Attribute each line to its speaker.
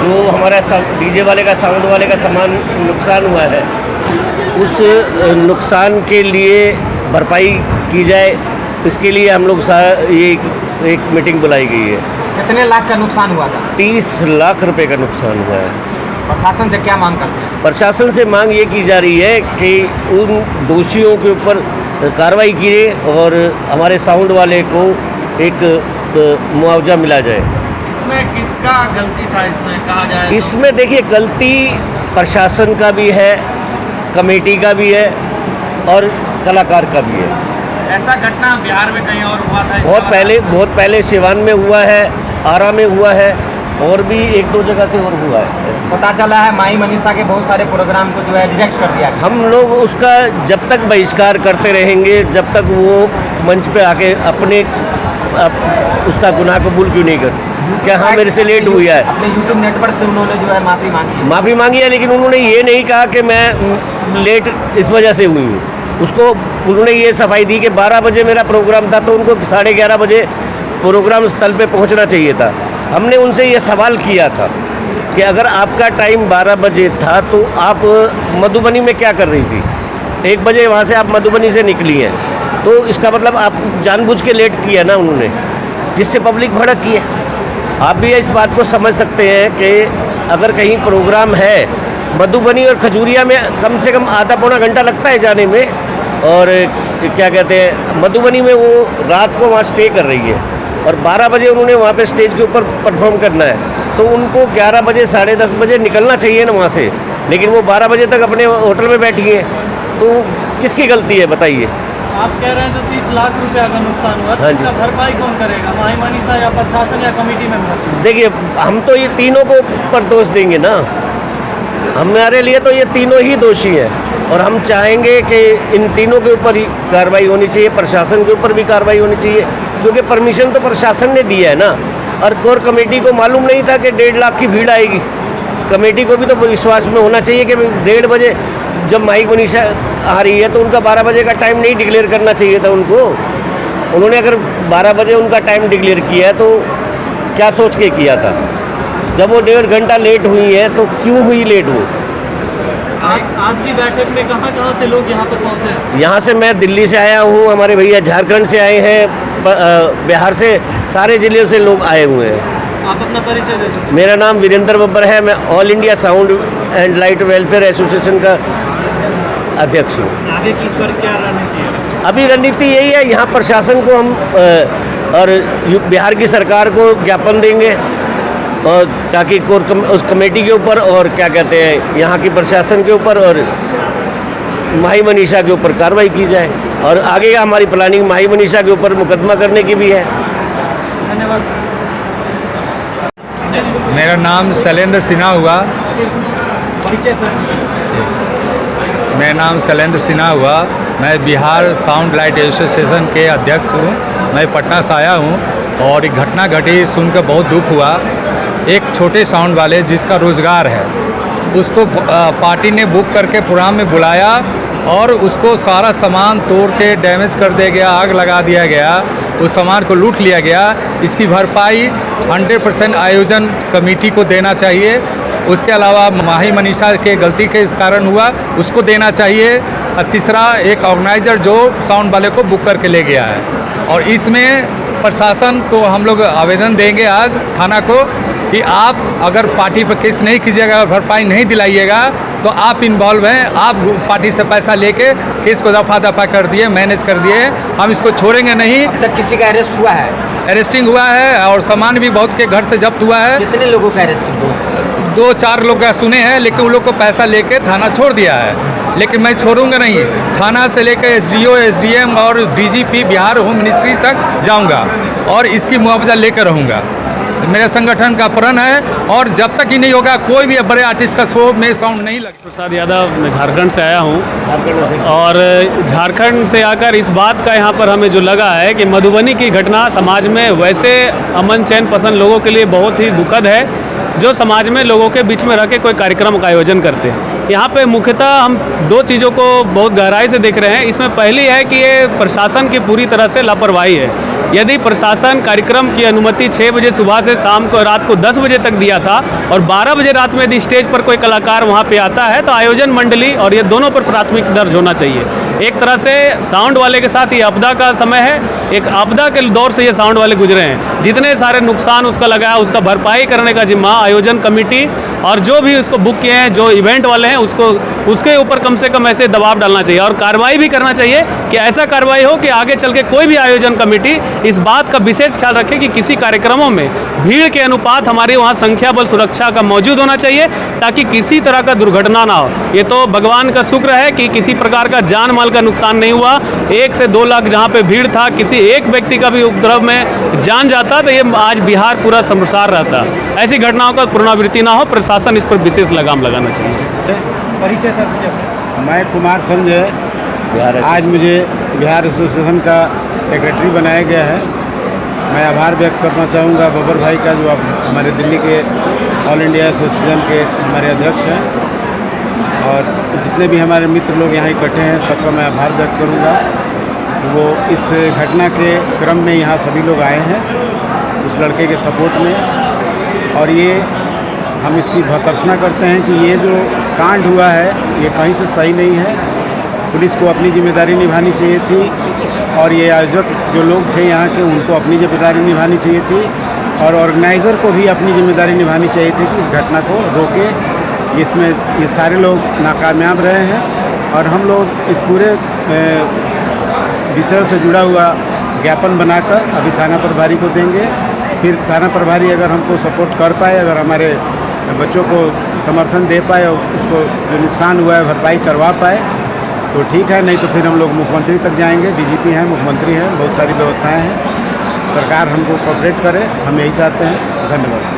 Speaker 1: जो हमारा डीजे वाले का, साउंड वाले का सामान नुकसान हुआ है, उस नुकसान के लिए भरपाई की जाए, इसके लिए हम लोग ये एक मीटिंग बुलाई गई है।
Speaker 2: कितने लाख का नुकसान हुआ था?
Speaker 1: 30 लाख रुपए का नुकसान हुआ है।
Speaker 2: प्रशासन से क्या मांग करते हैं?
Speaker 1: प्रशासन से मांग ये की जा रही है कि उन दोषियों के ऊपर कार्रवाई की और हमारे साउंड वाले को एक मुआवजा मिला जाए।
Speaker 3: इसमें किसका गलती था, इसमें कहा जाए?
Speaker 1: इसमें देखिए, गलती प्रशासन का भी है, कमेटी का भी है और कलाकार का भी है।
Speaker 3: ऐसा घटना बिहार में कहीं और हुआ था?
Speaker 1: बहुत पहले सिवान में हुआ है, आरा में हुआ है और भी 1-2 जगह से और हुआ है।
Speaker 2: पता चला है माही मनीषा के बहुत सारे प्रोग्राम को जो है रिजेक्ट कर दिया।
Speaker 1: हम लोग उसका जब तक बहिष्कार करते रहेंगे, जब तक वो मंच पे आके अपने उसका गुनाह कबूल क्यों नहीं करते? क्या हाँ मेरे से लेट हुई है?
Speaker 2: अपने यूट्यूब नेटवर्क से उन्होंने जो है माफ़ी मांगी है,
Speaker 1: लेकिन उन्होंने ये नहीं कहा कि मैं लेट इस वजह से हुई हूँ। उसको उन्होंने ये सफाई दी कि 12 बजे मेरा प्रोग्राम था, तो उनको 11:30 बजे प्रोग्राम स्थल पे पहुंचना चाहिए था। हमने उनसे ये सवाल किया था कि अगर आपका टाइम 12 बजे था तो आप मधुबनी में क्या कर रही थी? 1 बजे वहाँ से आप मधुबनी से निकली हैं, तो इसका मतलब आप जानबूझ के लेट किया ना उन्होंने, जिससे पब्लिक भड़क की है। आप भी इस बात को समझ सकते हैं कि अगर कहीं प्रोग्राम है, मधुबनी और खजूरिया में कम से कम आधा पौना घंटा लगता है जाने में, और क्या कहते हैं, मधुबनी में वो रात को वहाँ स्टे कर रही है और 12 बजे उन्होंने वहाँ पे स्टेज के ऊपर परफॉर्म करना है, तो उनको 11 बजे 10:30 बजे निकलना चाहिए ना वहाँ से, लेकिन वो 12 बजे तक अपने होटल में बैठी हैं। तो किसकी गलती है बताइए?
Speaker 3: आप कह रहे हैं जो 30 लाख रुपया का नुकसान हुआ, तो इसका भरपाई कौन करेगा? माही मनीषा या प्रशासन या कमेटी मेंबर? देखिए, हम तो ये तीनों को पर दोष देंगे ना। हमारे लिए तो ये तीनों ही दोषी हैं और हम चाहेंगे कि इन तीनों के ऊपर ही कार्रवाई होनी चाहिए, प्रशासन के ऊपर भी कार्रवाई होनी चाहिए, क्योंकि परमिशन तो प्रशासन ने दिया है ना। और कोर कमेटी को मालूम नहीं था कि 1.5 लाख की भीड़ आएगी। कमेटी को भी तो विश्वास में होना चाहिए कि 1:30 बजे जब माही मनीषा आ रही है तो उनका 12 बजे का टाइम नहीं डिक्लेयर करना चाहिए था उनको। उन्होंने अगर 12 बजे उनका टाइम डिक्लेयर किया है तो क्या सोच के किया था? जब वो 1.5 घंटा लेट हुई है तो क्यों हुई लेट वो? आज की बैठक में कहाँ से लोग यहाँ पर पहुँचे?
Speaker 1: यहाँ से मैं दिल्ली से आया हूँ, हमारे भैया झारखंड से आए हैं, बिहार से, सारे जिले से लोग आए हुए हैं।
Speaker 3: आप अपना परिचय दे दीजिए।
Speaker 1: मेरा नाम वीरेंद्र बब्बर है, मैं all India sound and light welfare association का अध्यक्ष हूँ।
Speaker 3: आगे की सर क्या रणनीति है?
Speaker 1: अभी रणनीति यही है, यहाँ प्रशासन को हम और बिहार की सरकार को ज्ञापन देंगे, और ताकि उस कमेटी के ऊपर और क्या कहते हैं यहाँ की प्रशासन के ऊपर और माही मनीषा के ऊपर कार्रवाई की जाए। और आगे का हमारी प्लानिंग माही मनीषा के ऊपर मुकदमा करने की भी है।
Speaker 3: धन्यवाद।
Speaker 4: मेरा नाम शैलेंद्र सिन्हा हुआ।
Speaker 3: परिचय सर।
Speaker 4: मेरा नाम शैलेंद्र सिन्हा हुआ। मैं बिहार साउंड लाइट एसोसिएशन के अध्यक्ष हूँ। मैं पटना से आया हूँ और एक घटना घटी सुनकर बहुत दुख हुआ। एक छोटे साउंड वाले जिसका रोज़गार है, उसको पार्टी ने बुक करके प्रोग्राम में बुलाया और उसको सारा सामान तोड़ के डैमेज कर दिया गया, आग लगा दिया गया, उस सामान को लूट लिया गया। इसकी भरपाई 100% आयोजन कमेटी को देना चाहिए। उसके अलावा माही मनीषा के गलती के इस कारण हुआ, उसको देना चाहिए। और तीसरा, एक ऑर्गेनाइजर जो साउंड वाले को बुक करके ले गया है। और इसमें प्रशासन को हम लोग आवेदन देंगे आज थाना को कि आप अगर पार्टी पर केस नहीं कीजिएगा और भरपाई नहीं दिलाइएगा तो आप इन्वॉल्व हैं, आप पार्टी से पैसा लेके केस को दफा कर दिए, मैनेज कर दिए। हम इसको छोड़ेंगे नहीं।
Speaker 2: अब तक किसी का अरेस्ट हुआ है?
Speaker 4: अरेस्टिंग हुआ है और सामान भी बहुत के घर से जब्त हुआ है।
Speaker 2: कितने लोगों का अरेस्टिंग हुआ?
Speaker 4: 2-4 लोग का सुने हैं, लेकिन उन लोग को पैसा लेके थाना छोड़ दिया है। लेकिन मैं छोड़ूंगा नहीं, थाना से लेकर एसडीओ, एसडीएम और डीजीपी बिहार होम मिनिस्ट्री तक जाऊंगा और इसकी मुआवजा लेकर रहूंगा। मेरे संगठन का प्रण है और जब तक ही नहीं होगा कोई भी बड़े आर्टिस्ट का शो में साउंड नहीं लगेगा।
Speaker 5: प्रसाद यादव, मैं झारखंड से आया हूँ और झारखंड से आकर इस बात का यहाँ पर हमें जो लगा है कि मधुबनी की घटना समाज में वैसे अमन चैन पसंद लोगों के लिए बहुत ही दुखद है, जो समाज में लोगों के बीच में रह के कोई कार्यक्रम का आयोजन करते हैं। यहाँ पे मुख्यतः हम 2 चीज़ों को बहुत गहराई से देख रहे हैं। इसमें पहली है कि ये प्रशासन की पूरी तरह से लापरवाही है। यदि प्रशासन कार्यक्रम की अनुमति 6 बजे सुबह से शाम को रात को 10 बजे तक दिया था और 12 बजे रात में यदि स्टेज पर कोई कलाकार वहाँ पे आता है तो आयोजन मंडली और ये दोनों पर प्राथमिक दर्ज होना चाहिए। एक तरह से साउंड वाले के साथ ये आपदा का समय है, एक आपदा के दौर से ये साउंड वाले गुजरे हैं। जितने सारे नुकसान उसका लगा है उसका भरपाई करने का जिम्मा आयोजन कमेटी और जो भी उसको बुक किए हैं, जो इवेंट वाले हैं, उसको उसके ऊपर कम से कम ऐसे दबाव डालना चाहिए और कार्रवाई भी करना चाहिए कि ऐसा कार्रवाई हो कि आगे चल के कोई भी आयोजन कमेटी इस बात का विशेष ख्याल रखे कि किसी कार्यक्रमों में भीड़ के अनुपात हमारे वहाँ संख्या बल सुरक्षा का मौजूद होना चाहिए ताकि किसी तरह का दुर्घटना ना हो। ये तो भगवान का शुक्र है कि किसी प्रकार का जान माल का नुकसान नहीं हुआ। 1 से 2 लाख जहाँ पे भीड़ था, किसी एक व्यक्ति का भी उपद्रव में जान जाता तो ये आज बिहार पूरा शर्मसार रहता। ऐसी घटनाओं का पुनरावृत्ति ना हो, प्रशासन इस पर विशेष लगाम लगाना चाहिए।
Speaker 2: परिचय सर।
Speaker 6: मैं कुमार संजय, आज मुझे बिहार एसोसिएशन का सेक्रेटरी बनाया गया है। मैं आभार व्यक्त करना चाहूँगा बबर भाई का, जो अब हमारे दिल्ली के ऑल इंडिया एसोसिएशन के हमारे अध्यक्ष हैं, और जितने भी हमारे मित्र लोग यहाँ इकट्ठे हैं सबका मैं आभार व्यक्त करूँगा। वो इस घटना के क्रम में यहाँ सभी लोग आए हैं उस लड़के के सपोर्ट में, और ये हम इसकी भर्त्सना करते हैं कि ये जो कांड हुआ है ये कहीं से सही नहीं है। पुलिस को अपनी जिम्मेदारी निभानी चाहिए थी और ये आयोजक जो लोग थे यहाँ के उनको अपनी जिम्मेदारी निभानी चाहिए थी, और ऑर्गेनाइज़र को भी अपनी जिम्मेदारी निभानी चाहिए थी कि इस घटना को रोके। इसमें ये सारे लोग नाकामयाब रहे हैं और हम लोग इस पूरे विषय से जुड़ा हुआ ज्ञापन बनाकर अभी थाना प्रभारी को देंगे। फिर थाना प्रभारी अगर हमको सपोर्ट कर पाए, अगर हमारे बच्चों को समर्थन दे पाए और उसको जो नुकसान हुआ है भरपाई करवा पाए तो ठीक है, नहीं तो फिर हम लोग मुख्यमंत्री तक जाएंगे। डीजीपी हैं, मुख्यमंत्री हैं, बहुत सारी व्यवस्थाएं हैं। सरकार हमको कोऑपरेट करे, हम यही चाहते हैं। धन्यवाद।